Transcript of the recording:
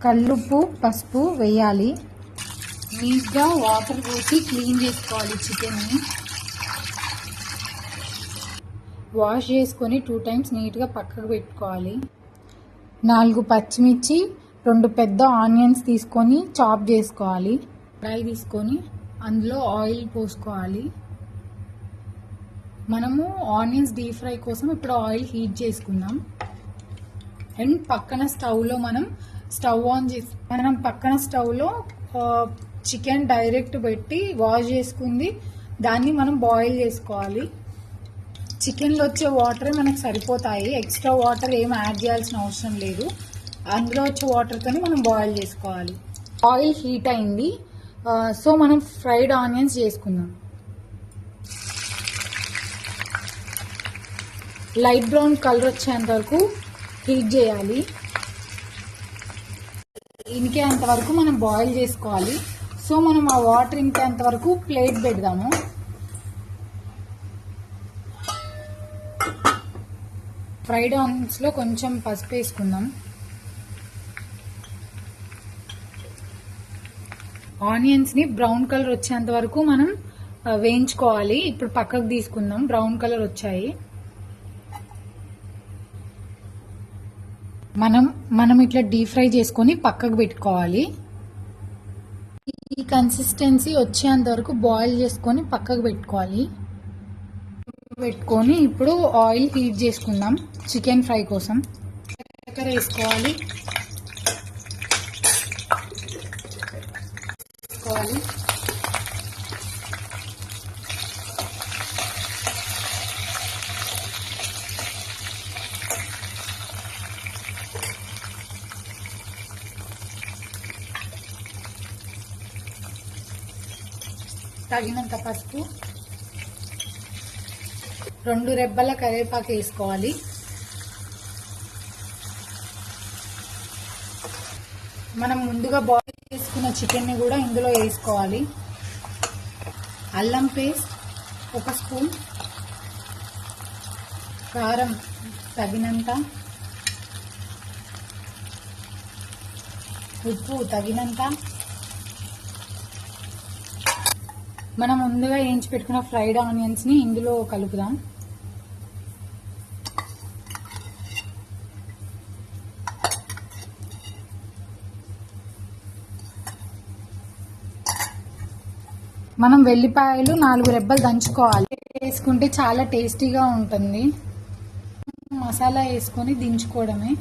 కల్లుప్పు పసుపు వేయాలి. నీట్గా వాటర్ పోసి క్లీన్ చేసుకోవాలి. చికెన్ని వాష్ చేసుకొని 2 టైమ్స్ నీట్గా పక్కకు పెట్టుకోవాలి. 4 పచ్చిమిర్చి, 2 పెద్ద ఆనియన్స్ తీసుకొని చాప్ చేసుకోవాలి. ఫ్రై తీసుకొని అందులో ఆయిల్ పోసుకోవాలి. మనము ఆనియన్స్ డీప్ ఫ్రై కోసం ఇప్పుడు ఆయిల్ హీట్ చేసుకుందాం. అండ్ పక్కన స్టవ్లో మనం పక్కన స్టవ్లో చికెన్ డైరెక్ట్ పెట్టి వాష్ చేసుకుంది దాన్ని మనం బాయిల్ చేసుకోవాలి. చికెన్లో వచ్చే వాటరే మనకు సరిపోతాయి. ఎక్స్ట్రా వాటర్ ఏం యాడ్ చేయాల్సిన అవసరం లేదు. అందులో వచ్చే వాటర్తోని మనం బాయిల్ చేసుకోవాలి. ఆయిల్ హీట్ అయింది. సో మనం ఫ్రైడ్ ఆనియన్స్ చేసుకుందాం. లైట్ బ్రౌన్ కలర్ వచ్చేంత వరకు హీట్ చేయాలి. ఇంకేంత వరకు మనం బాయిల్ చేసుకోవాలి. సో మనం ఆ వాటర్ ఇంకేంత వరకు ప్లేట్ పెడదాము. ఫ్రైడ్ ఆనియన్స్లో కొంచెం పసుపు వేసుకుందాం. ఆనియన్స్ని బ్రౌన్ కలర్ వచ్చేంత వరకు మనం వేయించుకోవాలి. ఇప్పుడు పక్కకు తీసుకుందాం. బ్రౌన్ కలర్ వచ్చాయి. మనం ఇట్లా డీప్ ఫ్రై చేసుకొని పక్కకు పెట్టుకోవాలి. ఈ కన్సిస్టెన్సీ వచ్చేంత వరకు బాయిల్ చేసుకొని పక్కకు పెట్టుకోవాలి. ఇప్పుడు ఆయిల్ హీట్ చేసుకుందాం చికెన్ ఫ్రై కోసం. చక్కెర వేసుకోవాలి. తగినంత పసుపు, 2 రెబ్బల కరివేపాకు వేసుకోవాలి. మనం ముందుగా బాయిల్ చేసుకున్న చికెన్ని కూడా ఇందులో వేసుకోవాలి. అల్లం పేస్ట్ 1 స్పూన్, కారం తగినంత, ఉప్పు తగినంత. మనం ముందుగా వేయించి పెట్టుకున్న ఫ్రైడ్ ఆనియన్స్ని ఇందులో కలుపుదాం. మనం వెల్లిపాయలు 4 రెబ్బలు దంచుకోవాలి. వేసుకుంటే చాలా టేస్టీగా ఉంటుంది. మసాలా వేసుకొని దించుకోవడమే.